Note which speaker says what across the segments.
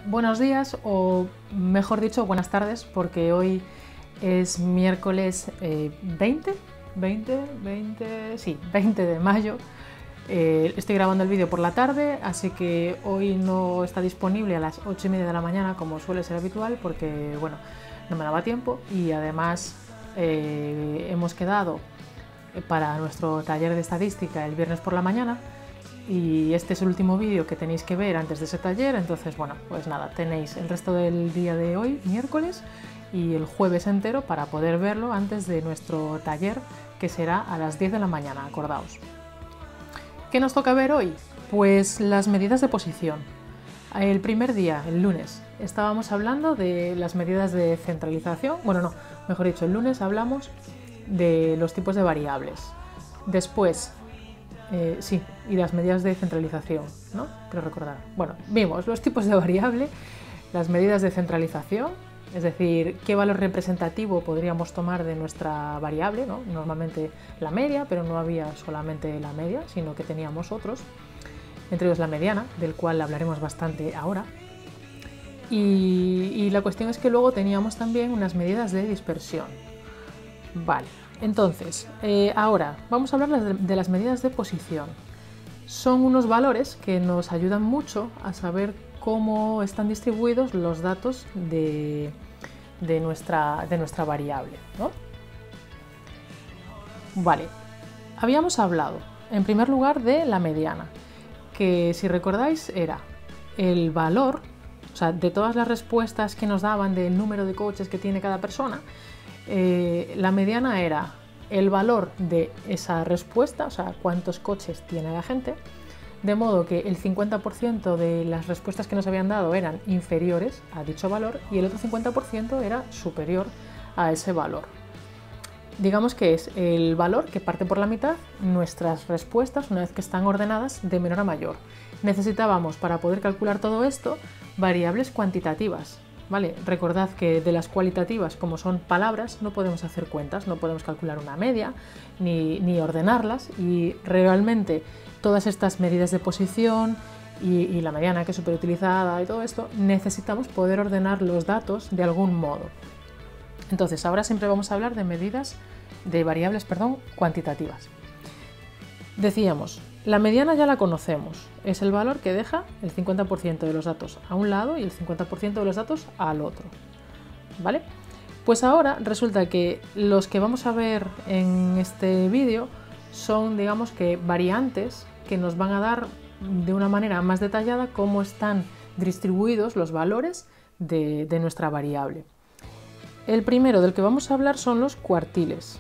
Speaker 1: Buenos días, o mejor dicho, buenas tardes, porque hoy es miércoles 20 de mayo. Estoy grabando el vídeo por la tarde, así que hoy no está disponible a las 8:30 de la mañana, como suele ser habitual, porque bueno, no me daba tiempo, y además hemos quedado para nuestro taller de estadística el viernes por la mañana, y este es el último vídeo que tenéis que ver antes de ese taller. Entonces bueno, pues nada, tenéis el resto del día de hoy, miércoles, y el jueves entero para poder verlo antes de nuestro taller, que será a las 10 de la mañana, acordaos. ¿Qué nos toca ver hoy? Pues las medidas de posición. El primer día, el lunes, estábamos hablando de las medidas de centralización. Bueno, no, mejor dicho, el lunes hablamos de los tipos de variables. Después, sí, y las medidas de centralización, ¿no? Creo recordar. Bueno, vimos los tipos de variable, las medidas de centralización, es decir, qué valor representativo podríamos tomar de nuestra variable, ¿no? Normalmente la media, pero no había solamente la media, sino que teníamos otros, entre ellos la mediana, del cual hablaremos bastante ahora. Y la cuestión es que luego teníamos también unas medidas de dispersión. Vale. Entonces, ahora vamos a hablar de las medidas de posición. Son unos valores que nos ayudan mucho a saber cómo están distribuidos los datos de nuestra variable, ¿no? Vale, habíamos hablado en primer lugar de la mediana, que si recordáis era el valor, o sea, de todas las respuestas que nos daban del número de coches que tiene cada persona. La mediana era el valor de esa respuesta, o sea, cuántos coches tiene la gente, de modo que el 50% de las respuestas que nos habían dado eran inferiores a dicho valor y el otro 50% era superior a ese valor. Digamos que es el valor que parte por la mitad nuestras respuestas una vez que están ordenadas de menor a mayor. Necesitábamos, para poder calcular todo esto, variables cuantitativas. ¿Vale? Recordad que de las cualitativas, como son palabras, no podemos hacer cuentas, no podemos calcular una media ni ordenarlas, y realmente todas estas medidas de posición y la mediana, que es súper utilizada, y todo esto, necesitamos poder ordenar los datos de algún modo. Entonces ahora siempre vamos a hablar de variables cuantitativas. Decíamos, la mediana ya la conocemos, es el valor que deja el 50% de los datos a un lado y el 50% de los datos al otro, ¿vale? Pues ahora resulta que los que vamos a ver en este vídeo son, digamos que, variantes que nos van a dar de una manera más detallada cómo están distribuidos los valores de nuestra variable. El primero del que vamos a hablar son los cuartiles.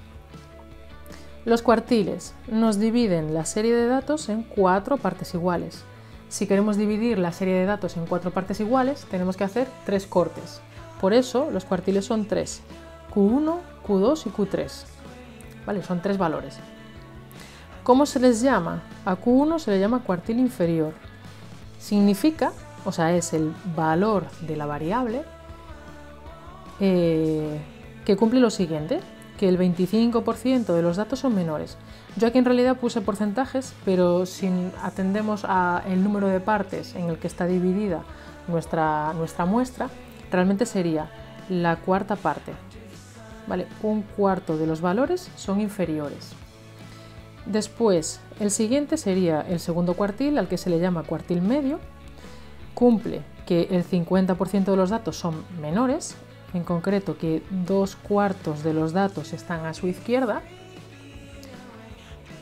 Speaker 1: Los cuartiles nos dividen la serie de datos en 4 partes iguales. Si queremos dividir la serie de datos en 4 partes iguales, tenemos que hacer 3 cortes. Por eso los cuartiles son 3, Q1, Q2 y Q3. ¿Vale? Son 3 valores. ¿Cómo se les llama? A Q1 se le llama cuartil inferior. Significa, o sea, es el valor de la variable que cumple lo siguiente, que el 25% de los datos son menores. Yo aquí en realidad puse porcentajes, pero si atendemos al número de partes en el que está dividida nuestra muestra, realmente sería la cuarta parte. ¿Vale? Un cuarto de los valores son inferiores. Después, el siguiente sería el segundo cuartil, al que se le llama cuartil medio. Cumple que el 50% de los datos son menores, en concreto que 2/4 de los datos están a su izquierda.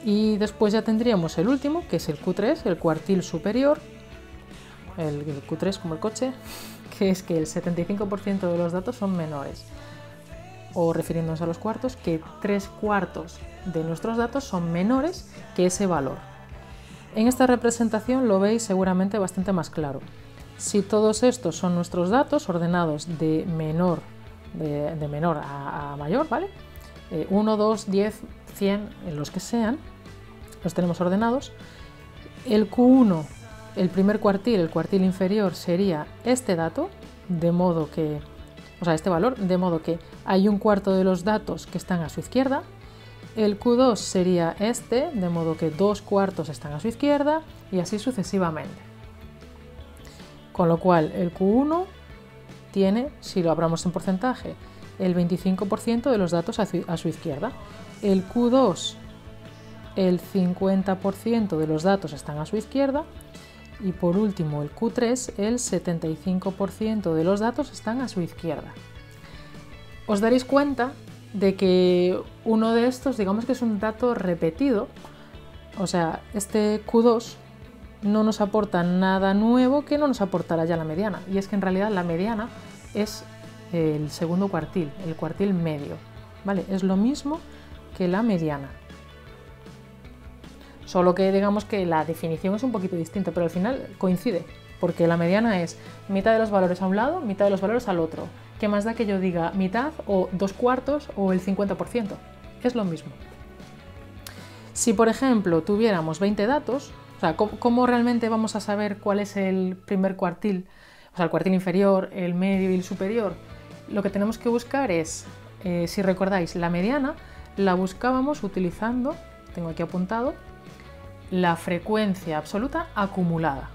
Speaker 1: Y después ya tendríamos el último, que es el Q3, el cuartil superior, el Q3 como el coche, que es que el 75% de los datos son menores, o refiriéndonos a los cuartos, que 3/4 de nuestros datos son menores que ese valor. En esta representación lo veis seguramente bastante más claro. Si todos estos son nuestros datos ordenados de menor a mayor, ¿vale? 1, 2, 10, 100, en los que sean, los tenemos ordenados. El Q1, el primer cuartil, el cuartil inferior, sería este dato, de modo que, o sea, este valor, de modo que hay 1/4 de los datos que están a su izquierda. El Q2 sería este, de modo que 2/4 están a su izquierda, y así sucesivamente. Con lo cual el Q1 tiene, si lo hablamos en porcentaje, el 25% de los datos a su izquierda. El Q2, el 50% de los datos están a su izquierda. Y por último el Q3, el 75% de los datos están a su izquierda. Os daréis cuenta de que uno de estos, digamos que es un dato repetido, o sea, este Q2 no nos aporta nada nuevo que no nos aportará ya la mediana, y es que en realidad la mediana es el segundo cuartil, el cuartil medio, ¿vale? Es lo mismo que la mediana. Solo que digamos que la definición es un poquito distinta, pero al final coincide, porque la mediana es mitad de los valores a un lado, mitad de los valores al otro. ¿Qué más da que yo diga mitad o 2/4 o el 50%? Es lo mismo. Si por ejemplo tuviéramos 20 datos, o sea, ¿cómo realmente vamos a saber cuál es el primer cuartil? O sea, el cuartil inferior, el medio y el superior. Lo que tenemos que buscar es, si recordáis, la mediana la buscábamos utilizando, tengo aquí apuntado, la frecuencia absoluta acumulada.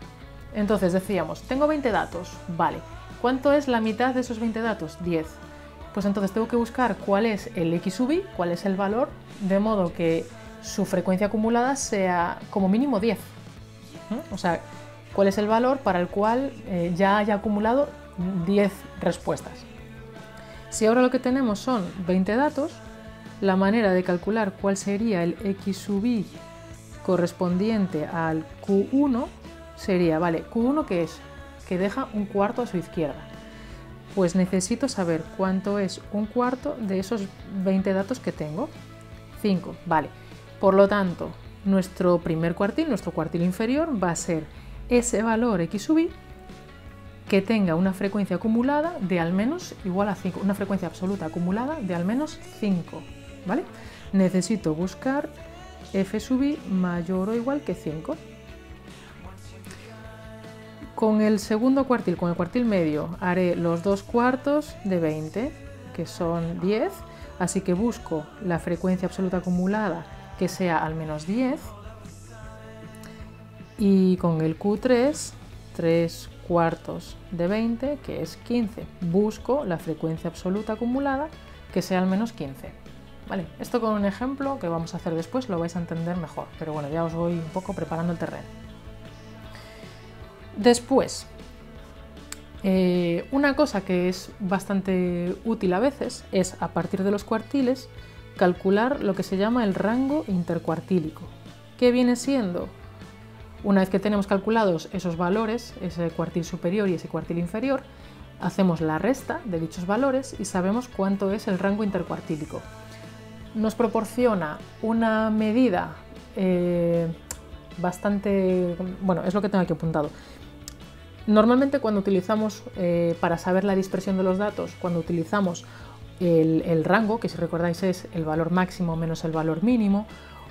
Speaker 1: Entonces decíamos, tengo 20 datos, vale, ¿cuánto es la mitad de esos 20 datos? 10. Pues entonces tengo que buscar cuál es el X sub i, cuál es el valor, de modo que su frecuencia acumulada sea como mínimo 10. O sea, cuál es el valor para el cual ya haya acumulado 10 respuestas. Si ahora lo que tenemos son 20 datos, la manera de calcular cuál sería el X sub i correspondiente al Q1 sería, vale, ¿Q1 qué es? Que deja un cuarto a su izquierda. Pues necesito saber cuánto es un cuarto de esos 20 datos que tengo. 5, vale. Por lo tanto, nuestro primer cuartil, nuestro cuartil inferior, va a ser ese valor X sub i que tenga una frecuencia acumulada de al menos igual a 5, una frecuencia absoluta acumulada de al menos 5, ¿vale? Necesito buscar F sub i mayor o igual que 5. Con el segundo cuartil, con el cuartil medio, haré los 2/4 de 20, que son 10, así que busco la frecuencia absoluta acumulada que sea al menos 10. Y con el Q3, 3/4 de 20, que es 15. Busco la frecuencia absoluta acumulada que sea al menos 15. Vale, esto con un ejemplo que vamos a hacer después lo vais a entender mejor, pero bueno, ya os voy un poco preparando el terreno. Después, una cosa que es bastante útil a veces es, a partir de los cuartiles, calcular lo que se llama el rango intercuartílico. ¿Qué viene siendo? Una vez que tenemos calculados esos valores, ese cuartil superior y ese cuartil inferior, hacemos la resta de dichos valores y sabemos cuánto es el rango intercuartílico. Nos proporciona una medida bastante... bueno, es lo que tengo aquí apuntado. Normalmente cuando utilizamos, para saber la dispersión de los datos, cuando utilizamos el rango, que si recordáis es el valor máximo menos el valor mínimo,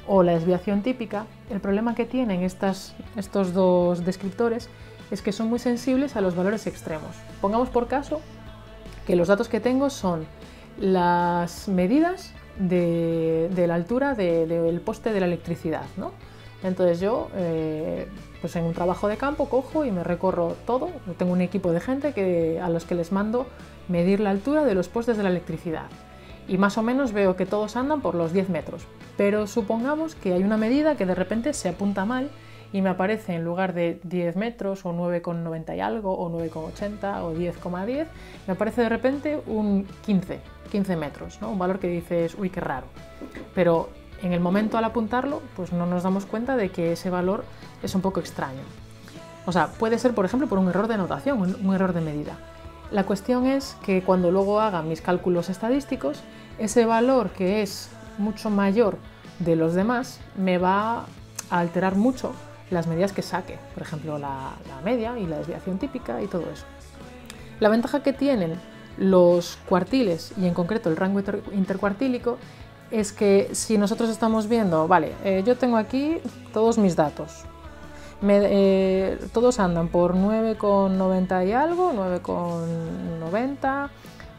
Speaker 1: o la desviación típica, el problema que tienen estos dos descriptores es que son muy sensibles a los valores extremos. Pongamos por caso que los datos que tengo son las medidas de la altura del poste de la electricidad, ¿no? Entonces yo, pues en un trabajo de campo, cojo y me recorro todo. Tengo un equipo de gente a los que les mando medir la altura de los postes de la electricidad. Y más o menos veo que todos andan por los 10 metros. Pero supongamos que hay una medida que de repente se apunta mal y me aparece en lugar de 10 metros o 9,90 y algo o 9,80 o 10,10, me aparece de repente un 15 metros, ¿no? Un valor que dices, uy, qué raro. Pero en el momento al apuntarlo, pues no nos damos cuenta de que ese valor es un poco extraño. O sea, puede ser, por ejemplo, por un error de notación, un error de medida. La cuestión es que cuando luego haga mis cálculos estadísticos, ese valor que es mucho mayor de los demás me va a alterar mucho las medidas que saque, por ejemplo la media y la desviación típica y todo eso. La ventaja que tienen los cuartiles y en concreto el rango intercuartílico es que si nosotros estamos viendo, vale, yo tengo aquí todos mis datos, todos andan por 9,90 y algo, 9,90,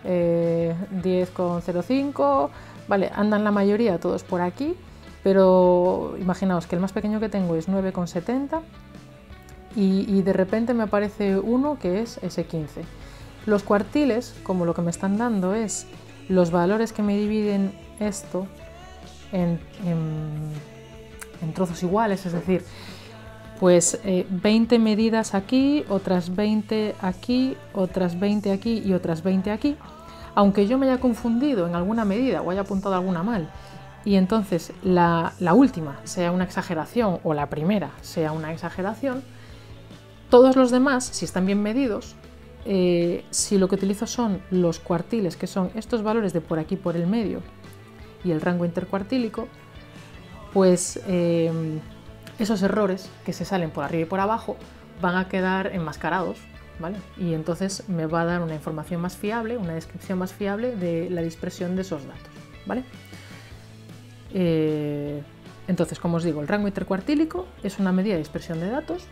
Speaker 1: 10,05, vale, andan la mayoría todos por aquí, pero imaginaos que el más pequeño que tengo es 9,70 y de repente me aparece uno que es ese 15. Los cuartiles, como lo que me están dando es los valores que me dividen esto en trozos iguales, es decir, pues 20 medidas aquí, otras 20 aquí, otras 20 aquí y otras 20 aquí, aunque yo me haya confundido en alguna medida o haya apuntado alguna mal, y entonces la última sea una exageración o la primera sea una exageración, todos los demás, si están bien medidos, si lo que utilizo son los cuartiles, que son estos valores de por aquí por el medio y el rango intercuartílico, pues esos errores que se salen por arriba y por abajo van a quedar enmascarados, ¿vale? Y entonces me va a dar una información más fiable, una descripción más fiable de la dispersión de esos datos, ¿vale? Entonces, como os digo, el rango intercuartílico es una medida de dispersión de datos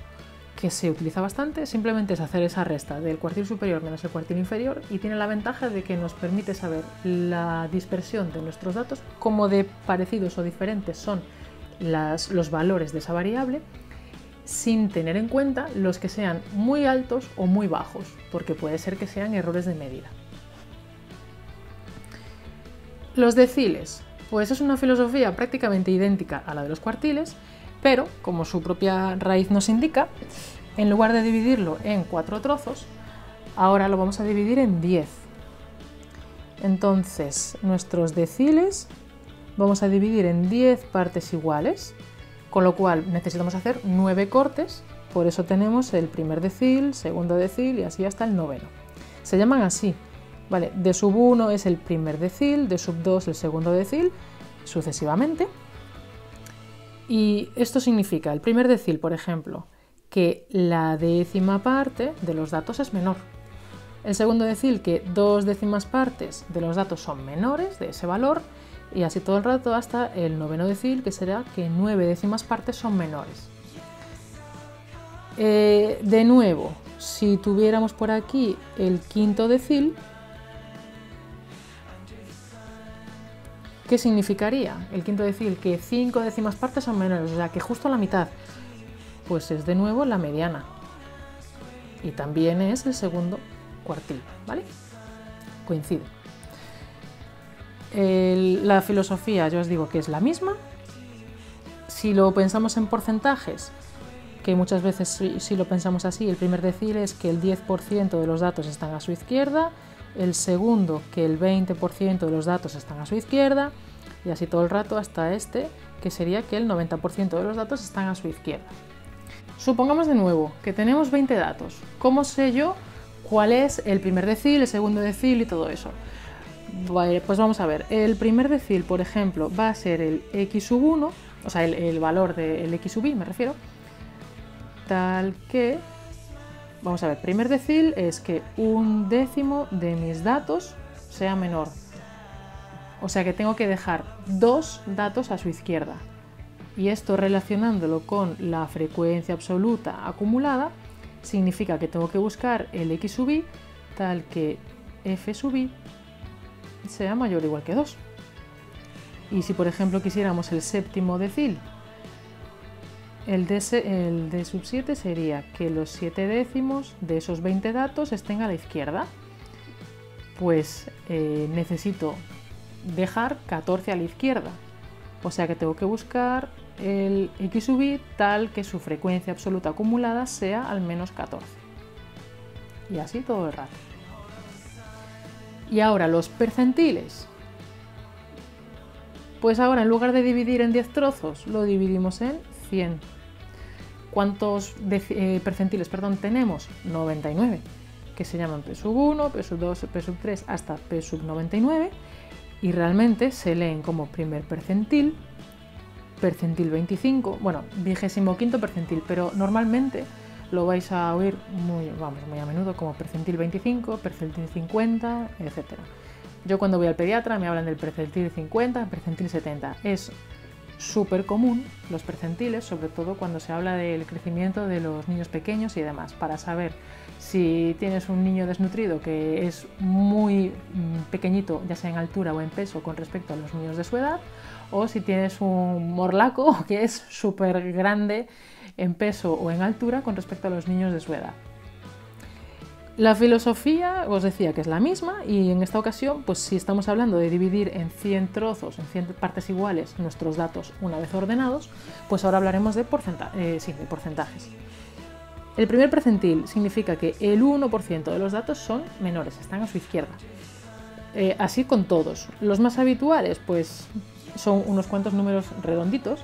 Speaker 1: que se utiliza bastante. Simplemente es hacer esa resta del cuartil superior menos el cuartil inferior y tiene la ventaja de que nos permite saber la dispersión de nuestros datos, cómo de parecidos o diferentes son los valores de esa variable, sin tener en cuenta los que sean muy altos o muy bajos, porque puede ser que sean errores de medida. Los deciles, pues es una filosofía prácticamente idéntica a la de los cuartiles, pero como su propia raíz nos indica, en lugar de dividirlo en 4 trozos, ahora lo vamos a dividir en 10. Entonces, nuestros deciles vamos a dividir en 10 partes iguales, con lo cual necesitamos hacer 9 cortes, por eso tenemos el primer decil, segundo decil y así hasta el noveno. Se llaman así, ¿vale? De sub 1 es el primer decil, de sub 2 el segundo decil, sucesivamente. Y esto significa, el primer decil, por ejemplo, que la décima parte de los datos es menor. El segundo decil, que 2 décimas partes de los datos son menores de ese valor, y así todo el rato hasta el noveno decil, que será que 9 décimas partes son menores. De nuevo, si tuviéramos por aquí el quinto decil, ¿qué significaría? El quinto decil, que 5 décimas partes son menores, o sea que justo la mitad, pues es de nuevo la mediana. Y también es el segundo cuartil, ¿vale? Coincide. La filosofía, yo os digo que es la misma. Si lo pensamos en porcentajes, que muchas veces si lo pensamos así, el primer decil es que el 10% de los datos están a su izquierda, el segundo que el 20% de los datos están a su izquierda, y así todo el rato hasta este, que sería que el 90% de los datos están a su izquierda. Supongamos de nuevo que tenemos 20 datos. ¿Cómo sé yo cuál es el primer decil, el segundo decil y todo eso? Vale, pues vamos a ver. El primer decil, por ejemplo, va a ser el x sub 1, o sea, el valor del x sub i, me refiero, tal que, vamos a ver, primer decil es que 1/10 de mis datos sea menor. O sea que tengo que dejar 2 datos a su izquierda. Y esto, relacionándolo con la frecuencia absoluta acumulada, significa que tengo que buscar el x sub i tal que f sub i sea mayor o igual que 2. Y si por ejemplo quisiéramos el séptimo decil, el de sub 7 sería que los 7 décimos de esos 20 datos estén a la izquierda. Pues necesito dejar 14 a la izquierda. O sea que tengo que buscar el x sub i tal que su frecuencia absoluta acumulada sea al menos 14. Y así todo el rato. Y ahora los percentiles. Pues ahora en lugar de dividir en 10 trozos, lo dividimos en 100. ¿Cuántos percentiles tenemos? 99, que se llaman p sub 1, p sub 2, p sub 3 hasta p sub 99, y realmente se leen como primer percentil, percentil 25, bueno, 25º percentil, pero normalmente lo vais a oír muy a menudo como percentil 25, percentil 50, etc. Yo cuando voy al pediatra me hablan del percentil 50, percentil 70. Es súper común los percentiles, sobre todo cuando se habla del crecimiento de los niños pequeños y demás, para saber si tienes un niño desnutrido que es muy pequeñito, ya sea en altura o en peso con respecto a los niños de su edad, o si tienes un morlaco que es súper grande en peso o en altura con respecto a los niños de su edad. La filosofía os decía que es la misma y en esta ocasión, pues si estamos hablando de dividir en 100 trozos, en 100 partes iguales nuestros datos una vez ordenados, pues ahora hablaremos de porcentajes. El primer percentil significa que el 1% de los datos son menores, están a su izquierda. Así con todos. Los más habituales, pues son unos cuantos números redonditos.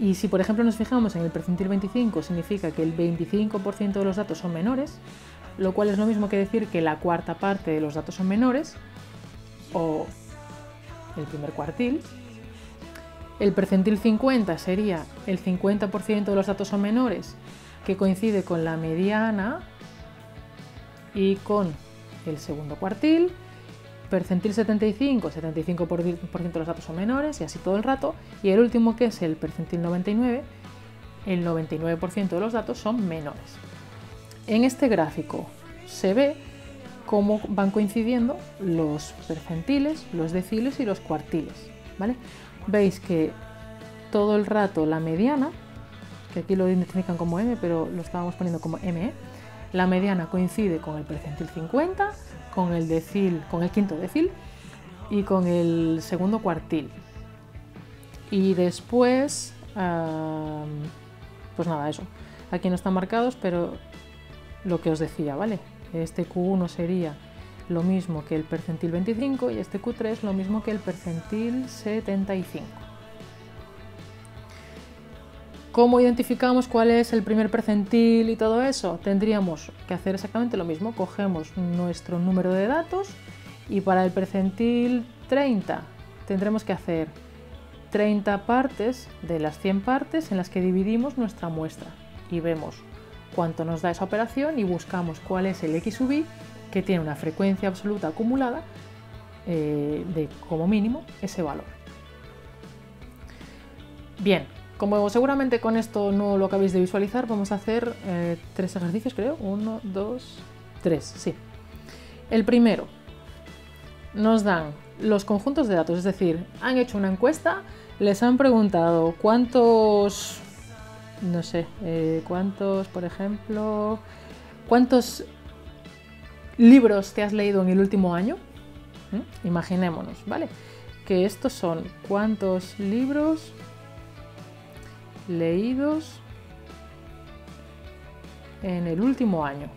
Speaker 1: Y si por ejemplo nos fijamos en el percentil 25, significa que el 25% de los datos son menores, lo cual es lo mismo que decir que la cuarta parte de los datos son menores, o el primer cuartil. El percentil 50 sería el 50% de los datos son menores, que coincide con la mediana y con el segundo cuartil. Percentil 75, 75% de los datos son menores y así todo el rato. Y el último, que es el percentil 99, el 99% de los datos son menores. En este gráfico se ve cómo van coincidiendo los percentiles, los deciles y los cuartiles, ¿vale? Veis que todo el rato la mediana, que aquí lo identifican como M, pero lo estábamos poniendo como ME, la mediana coincide con el percentil 50, con el decil, con el quinto decil y con el segundo cuartil. Y después, pues nada, eso. Aquí no están marcados, pero lo que os decía, ¿vale? Este Q1 sería lo mismo que el percentil 25 y este Q3 lo mismo que el percentil 75. ¿Cómo identificamos cuál es el primer percentil y todo eso? Tendríamos que hacer exactamente lo mismo. Cogemos nuestro número de datos y para el percentil 30 tendremos que hacer 30 partes de las 100 partes en las que dividimos nuestra muestra y vemos cuánto nos da esa operación y buscamos cuál es el X sub i que tiene una frecuencia absoluta acumulada de como mínimo ese valor. Bien, como seguramente con esto no lo acabéis de visualizar, vamos a hacer 3 ejercicios, creo. 1, 2, 3, sí. El primero, nos dan los conjuntos de datos, es decir, han hecho una encuesta, les han preguntado cuántos, no sé, por ejemplo, ¿cuántos libros te has leído en el último año? Imaginémonos, ¿vale? Que estos son cuántos libros leídos en el último año,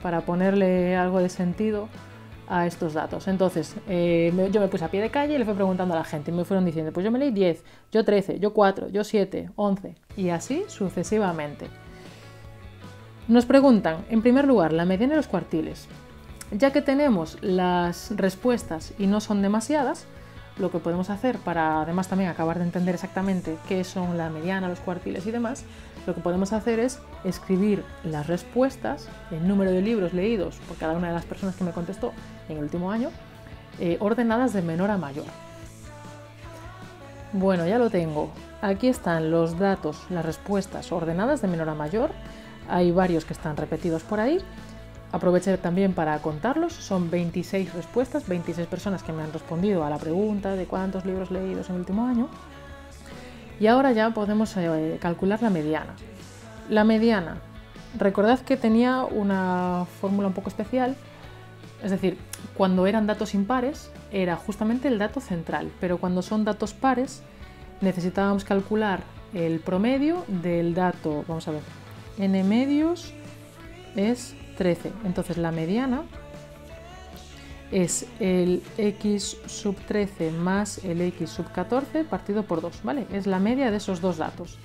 Speaker 1: para ponerle algo de sentido a estos datos. Entonces, yo me puse a pie de calle y le fui preguntando a la gente y me fueron diciendo, pues yo me leí 10, yo 13, yo 4, yo 7, 11 y así sucesivamente. Nos preguntan, en primer lugar, la mediana y los cuartiles. Ya que tenemos las respuestas y no son demasiadas, lo que podemos hacer para además también acabar de entender exactamente qué son la mediana, los cuartiles y demás, lo que podemos hacer es escribir las respuestas, el número de libros leídos por cada una de las personas que me contestó en el último año, ordenadas de menor a mayor. Bueno, ya lo tengo. Aquí están los datos, las respuestas ordenadas de menor a mayor. Hay varios que están repetidos por ahí. Aproveché también para contarlos, son 26 respuestas, 26 personas que me han respondido a la pregunta de cuántos libros leídos en el último año. Y ahora ya podemos calcular la mediana. La mediana, recordad que tenía una fórmula un poco especial, es decir, cuando eran datos impares era justamente el dato central, pero cuando son datos pares necesitábamos calcular el promedio del dato, vamos a ver, n medios es 13, entonces la mediana es el x sub 13 más el x sub 14 partido por 2, ¿vale? Es la media de esos dos datos.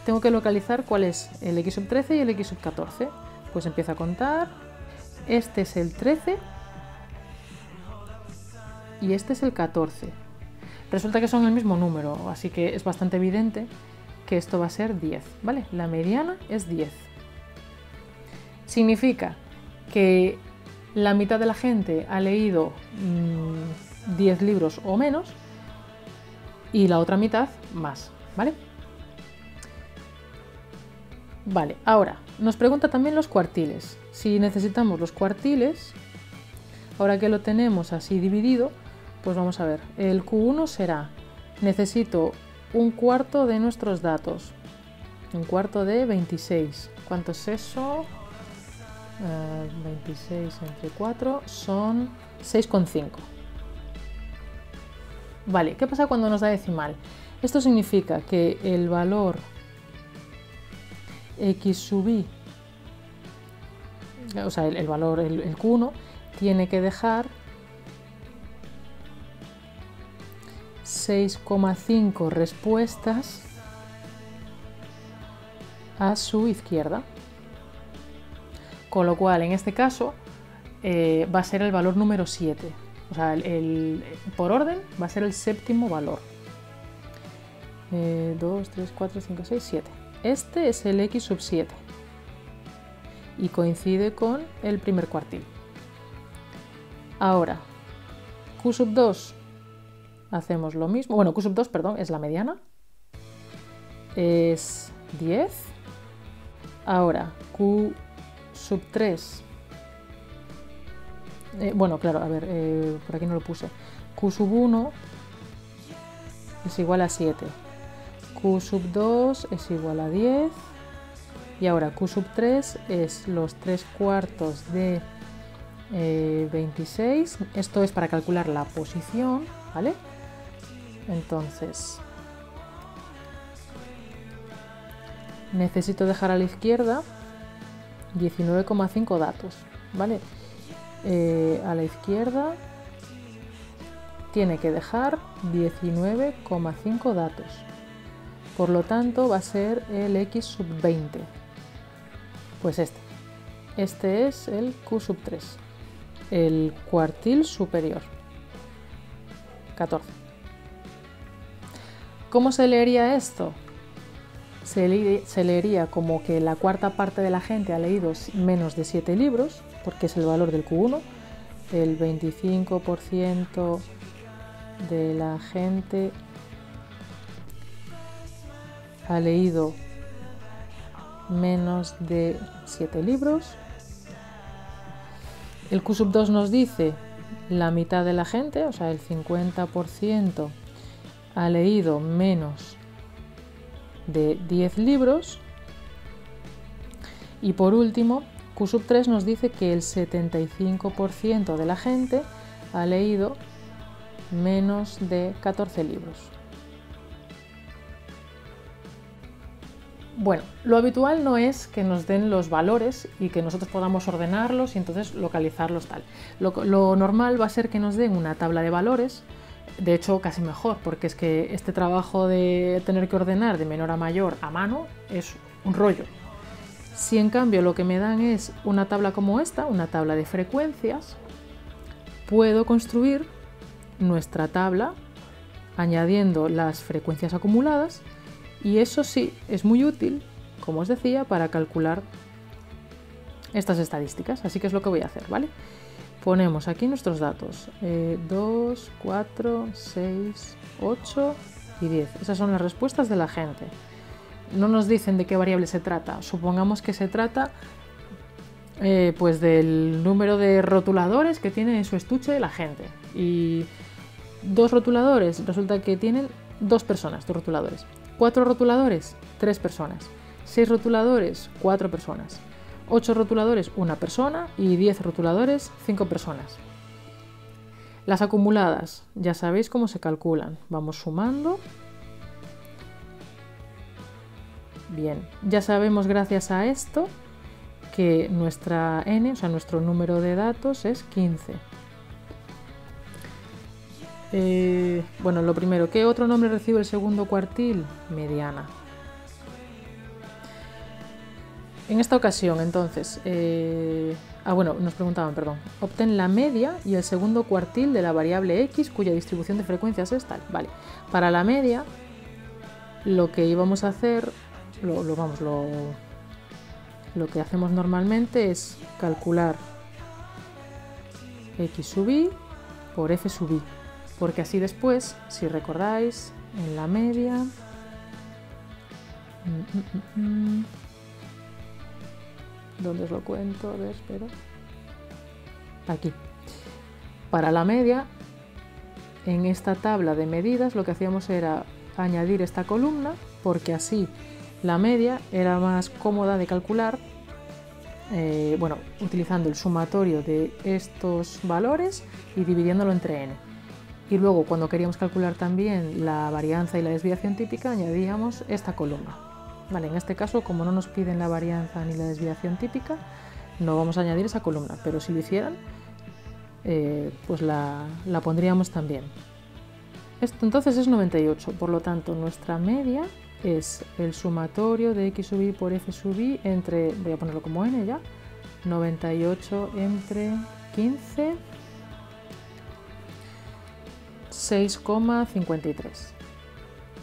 Speaker 1: Tengo que localizar cuál es el x sub 13 y el x sub 14. Pues empiezo a contar. Este es el 13 y este es el 14. Resulta que son el mismo número, así que es bastante evidente que esto va a ser 10, ¿vale? La mediana es 10. Significa que la mitad de la gente ha leído 10 libros o menos y la otra mitad más, ¿vale? Vale, ahora nos pregunta también los cuartiles. Si necesitamos los cuartiles, ahora que lo tenemos así dividido, pues vamos a ver, el Q1 será, necesito un cuarto de nuestros datos, Un cuarto de 26. ¿Cuánto es eso? 26 entre 4 son 6,5. Vale, ¿qué pasa cuando nos da decimal? Esto significa que el valor x sub i, o sea, el valor, el q1, tiene que dejar 6,5 respuestas a su izquierda. Con lo cual, en este caso, va a ser el valor número 7. O sea, por orden va a ser el séptimo valor. 2, 3, 4, 5, 6, 7. Este es el x sub 7 y coincide con el primer cuartil. Ahora, q sub 2, hacemos lo mismo. Bueno, q sub 2, perdón, es la mediana. Es 10. Ahora, q sub 3. Bueno, claro, a ver, por aquí no lo puse. Q sub 1 es igual a 7. Q sub 2 es igual a 10. Y ahora Q sub 3 es los 3 cuartos de 26. Esto es para calcular la posición, ¿vale? Entonces, necesito dejar a la izquierda 19,5 datos, ¿vale? A la izquierda tiene que dejar 19,5 datos. Por lo tanto, va a ser el x sub 20. Pues este es el q sub 3, el cuartil superior, 14. ¿Cómo se leería esto? Se leería como que la cuarta parte de la gente ha leído menos de 7 libros, porque es el valor del Q1. El 25% de la gente ha leído menos de 7 libros. El Q sub 2 nos dice la mitad de la gente, o sea, el 50% ha leído menos de 10 libros. Y por último, Q sub 3 nos dice que el 75% de la gente ha leído menos de 14 libros. Bueno, lo habitual no es que nos den los valores y que nosotros podamos ordenarlos y entonces localizarlos tal. Lo normal va a ser que nos den una tabla de valores. De hecho, casi mejor, porque es que este trabajo de tener que ordenar de menor a mayor a mano es un rollo. Si en cambio lo que me dan es una tabla como esta, una tabla de frecuencias, puedo construir nuestra tabla añadiendo las frecuencias acumuladas, y eso sí es muy útil, como os decía, para calcular estas estadísticas. Así que es lo que voy a hacer, ¿vale? Ponemos aquí nuestros datos, 2, 4, 6, 8 y 10. Esas son las respuestas de la gente. No nos dicen de qué variable se trata. Supongamos que se trata pues del número de rotuladores que tiene en su estuche la gente. Y 2 rotuladores, resulta que tienen 2 personas, 2 rotuladores. 4 rotuladores, 3 personas. 6 rotuladores, 4 personas. 8 rotuladores, 1 persona, y 10 rotuladores, 5 personas. Las acumuladas, ya sabéis cómo se calculan. Vamos sumando. Bien, ya sabemos gracias a esto que nuestra n, o sea, nuestro número de datos es 15. Bueno, lo primero, ¿qué otro nombre recibe el segundo cuartil? Mediana. En esta ocasión, entonces, bueno, nos preguntaban, perdón, obtén la media y el segundo cuartil de la variable x cuya distribución de frecuencias es tal. Vale, para la media, lo que íbamos a hacer, lo que hacemos normalmente es calcular x sub i por f sub i, porque así después, si recordáis, en la media... ¿Dónde os lo cuento? A ver, espera. Aquí. Para la media, en esta tabla de medidas, lo que hacíamos era añadir esta columna, porque así La media era más cómoda de calcular, bueno, utilizando el sumatorio de estos valores y dividiéndolo entre n. Y luego, cuando queríamos calcular también la varianza y la desviación típica, añadíamos esta columna. Vale, en este caso, como no nos piden la varianza ni la desviación típica, no vamos a añadir esa columna, pero si lo hicieran, pues la pondríamos también. Esto entonces es 98, por lo tanto nuestra media es el sumatorio de x sub i por f sub i entre, voy a ponerlo como n ya, 98 entre 15, 6,53.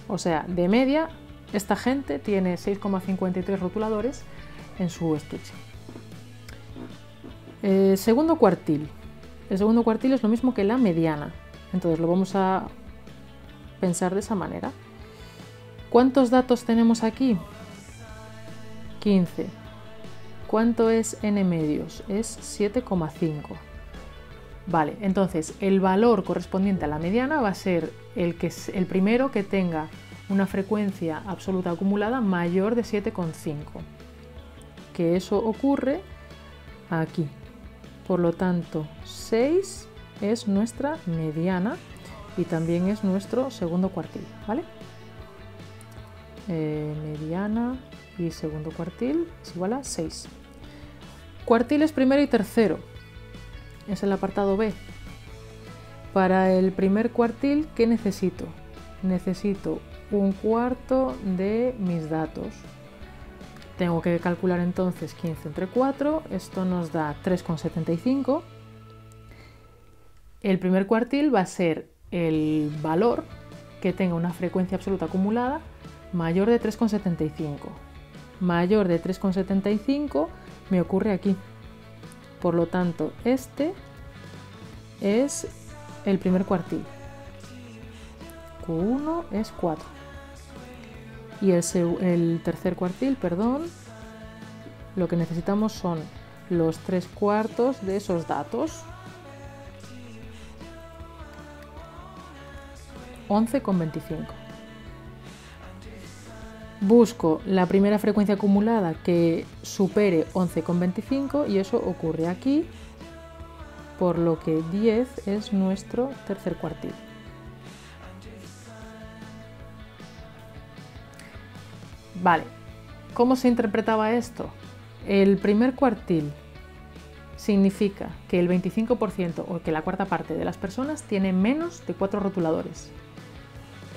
Speaker 1: O sea, de media, esta gente tiene 6,53 rotuladores en su estuche. Segundo cuartil. El segundo cuartil es lo mismo que la mediana, entonces lo vamos a pensar de esa manera. ¿Cuántos datos tenemos aquí? 15. ¿Cuánto es n medios? Es 7,5. Vale, entonces el valor correspondiente a la mediana va a ser el primero que tenga una frecuencia absoluta acumulada mayor de 7,5. Que eso ocurre aquí. Por lo tanto, 6 es nuestra mediana y también es nuestro segundo cuartil, ¿vale? Mediana y segundo cuartil es igual a 6. Cuartiles primero y tercero es el apartado B. Para el primer cuartil, ¿qué necesito? Necesito un cuarto de mis datos. Tengo que calcular entonces 15 entre 4, esto nos da 3,75. El primer cuartil va a ser el valor que tenga una frecuencia absoluta acumulada mayor de 3,75. Mayor de 3,75 me ocurre aquí. Por lo tanto, este es el primer cuartil. Q1 es 4. Y el tercer cuartil, perdón, lo que necesitamos son los 3/4 de esos datos. 11,25. Busco la primera frecuencia acumulada que supere 11,25 y eso ocurre aquí, por lo que 10 es nuestro tercer cuartil. Vale, ¿cómo se interpretaba esto? El primer cuartil significa que el 25% o que la cuarta parte de las personas tiene menos de 4 rotuladores.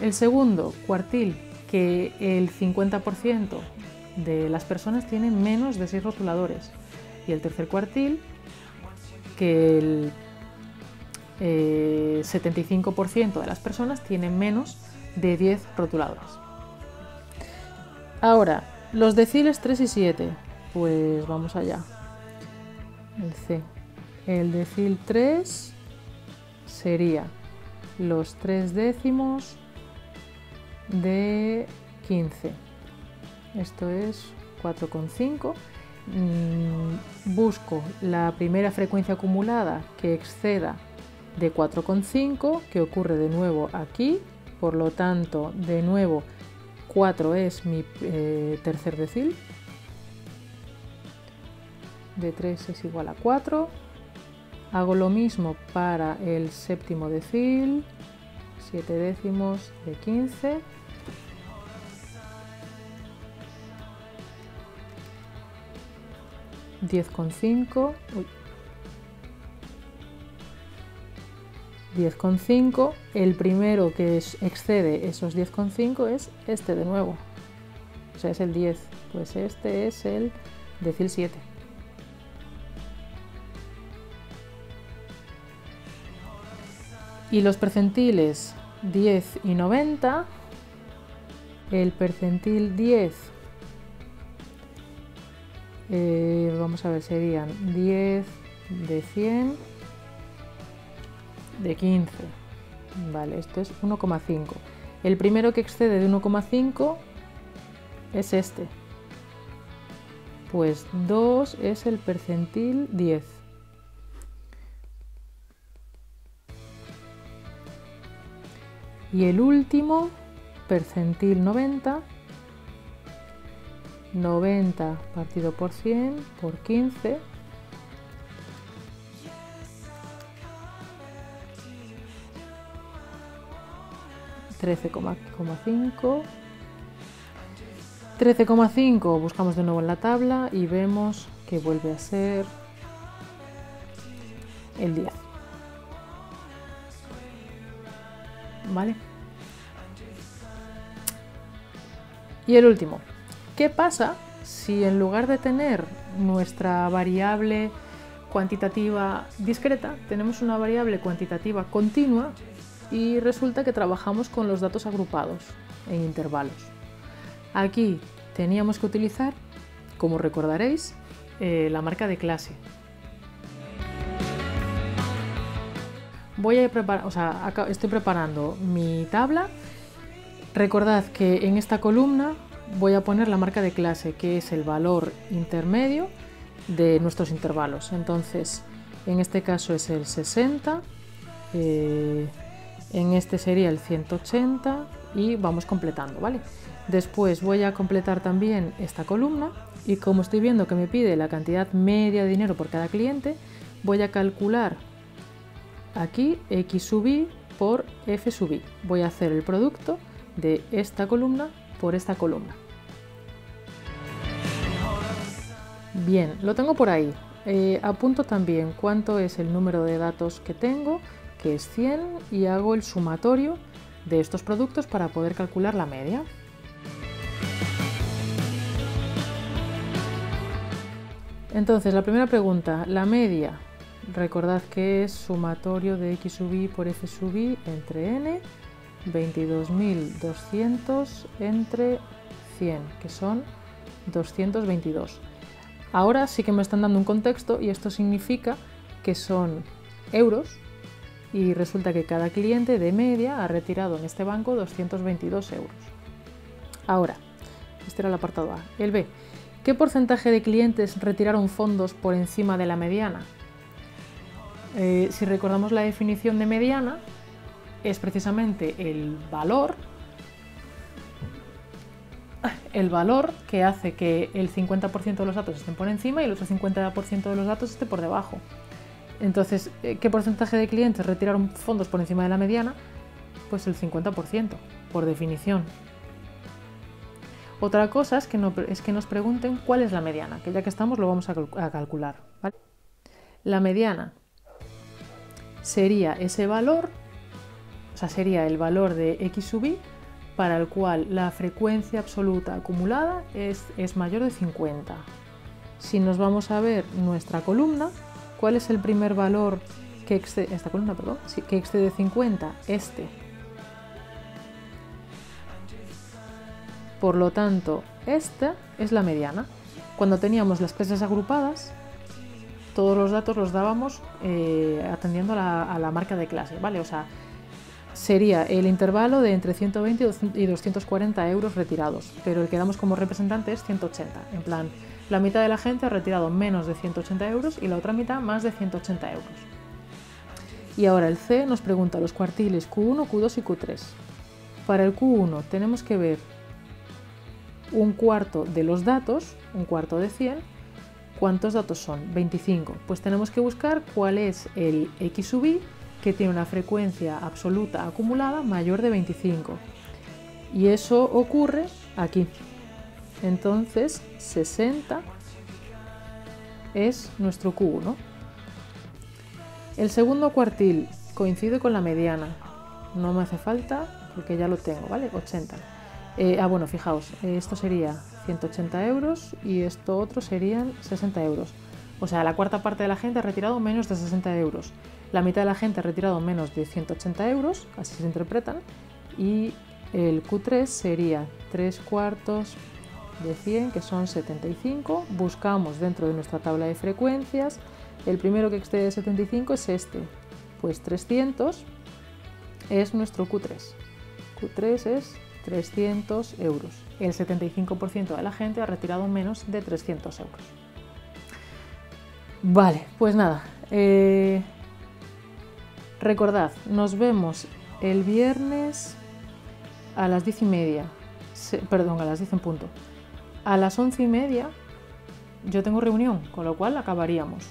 Speaker 1: El segundo cuartil, que el 50% de las personas tienen menos de 6 rotuladores. Y el tercer cuartil, que el 75% de las personas tienen menos de 10 rotuladores. Ahora, los deciles 3 y 7, pues vamos allá. El C. El decil 3 sería los 3 décimos de 15. Esto es 4,5. Busco la primera frecuencia acumulada que exceda de 4,5, que ocurre de nuevo aquí. Por lo tanto, de nuevo, 4 es mi tercer decil. De 3 es igual a 4. Hago lo mismo para el séptimo decil, 7 décimos de 15. $10,5. 10,5. El primero que excede esos 10,5 es este de nuevo. O sea, es el 10. Pues este es el decil 7. Y los percentiles 10 y 90, el percentil 10, vamos a ver, serían 10 de 100 de 15. Vale, esto es 1,5. El primero que excede de 1,5 es este. Pues 2 es el percentil 10. Y el último, percentil 90, 90 partido por 100 por 15. $13,5. 13,5 buscamos de nuevo en la tabla y vemos que vuelve a ser el 10. ¿Vale? Y el último. ¿Qué pasa si en lugar de tener nuestra variable cuantitativa discreta, tenemos una variable cuantitativa continua y resulta que trabajamos con los datos agrupados en intervalos? Aquí teníamos que utilizar, como recordaréis, la marca de clase. Estoy preparando mi tabla. Recordad que en esta columna voy a poner la marca de clase, que es el valor intermedio de nuestros intervalos. Entonces, en este caso es el 60, en este sería el 180 y vamos completando, ¿vale? Después voy a completar también esta columna y como estoy viendo que me pide la cantidad media de dinero por cada cliente, voy a calcular aquí X sub I por F sub I. Voy a hacer el producto de esta columna por esta columna. Bien, lo tengo por ahí. Apunto también cuánto es el número de datos que tengo, que es 100, y hago el sumatorio de estos productos para poder calcular la media. Entonces, la primera pregunta, la media. Recordad que es sumatorio de X sub I por F sub I entre N, 22.200 entre 100, que son 222. Ahora sí que me están dando un contexto y esto significa que son euros y resulta que cada cliente de media ha retirado en este banco 222 euros. Ahora, este era el apartado A. El B. ¿Qué porcentaje de clientes retiraron fondos por encima de la mediana? Si recordamos la definición de mediana, es precisamente el valor que hace que el 50% de los datos estén por encima y el otro 50% de los datos esté por debajo. Entonces, ¿qué porcentaje de clientes retiraron fondos por encima de la mediana? Pues el 50%, por definición. Otra cosa es que nos pregunten cuál es la mediana, que ya que estamos lo vamos a calcular, ¿vale? La mediana sería ese valor, o sea, sería el valor de X sub I para el cual la frecuencia absoluta acumulada es mayor de 50. Si nos vamos a ver nuestra columna, ¿cuál es el primer valor que excede, que excede 50? Este. Por lo tanto, esta es la mediana. Cuando teníamos las clases agrupadas, todos los datos los dábamos atendiendo a la marca de clase, ¿vale? O sea, sería el intervalo de entre 120 y 240 euros retirados, pero el que damos como representante es 180. En plan, la mitad de la gente ha retirado menos de 180 euros y la otra mitad más de 180 euros. Y ahora el C nos pregunta los cuartiles Q1, Q2 y Q3. Para el Q1 tenemos que ver un cuarto de los datos, un cuarto de 100. ¿Cuántos datos son? 25. Pues tenemos que buscar cuál es el X sub I que tiene una frecuencia absoluta acumulada mayor de 25. Y eso ocurre aquí. Entonces, 60 es nuestro Q1. El segundo cuartil coincide con la mediana. No me hace falta porque ya lo tengo, ¿vale? 80. Bueno, fijaos, esto sería 180 euros y esto otro serían 60 euros. O sea, la cuarta parte de la gente ha retirado menos de 60 euros. La mitad de la gente ha retirado menos de 180 euros, así se interpretan. Y el Q3 sería 3 cuartos de 100, que son 75. Buscamos dentro de nuestra tabla de frecuencias. El primero que excede 75 es este. Pues 300 es nuestro Q3. Q3 es 300 euros. El 75% de la gente ha retirado menos de 300 euros. Vale, pues nada. Recordad, nos vemos el viernes a las 10:30. Perdón, a las 10 en punto. A las 11:30 yo tengo reunión, con lo cual acabaríamos.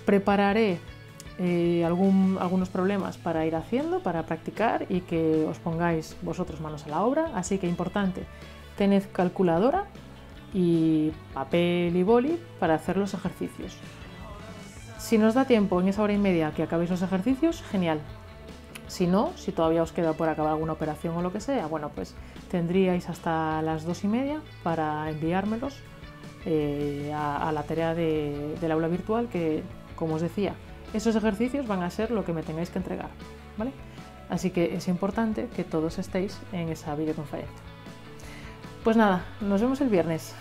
Speaker 1: Prepararé algunos problemas para ir haciendo, para practicar y que os pongáis vosotros manos a la obra. Así que importante, tened calculadora y papel y boli para hacer los ejercicios. Si nos da tiempo en esa hora y media que acabéis los ejercicios, genial. Si no, si todavía os queda por acabar alguna operación o lo que sea, bueno, pues tendríais hasta las 2:30 para enviármelos a la tarea del aula virtual, que, como os decía, esos ejercicios van a ser lo que me tengáis que entregar, ¿vale? Así que es importante que todos estéis en esa videoconferencia. Pues nada, nos vemos el viernes.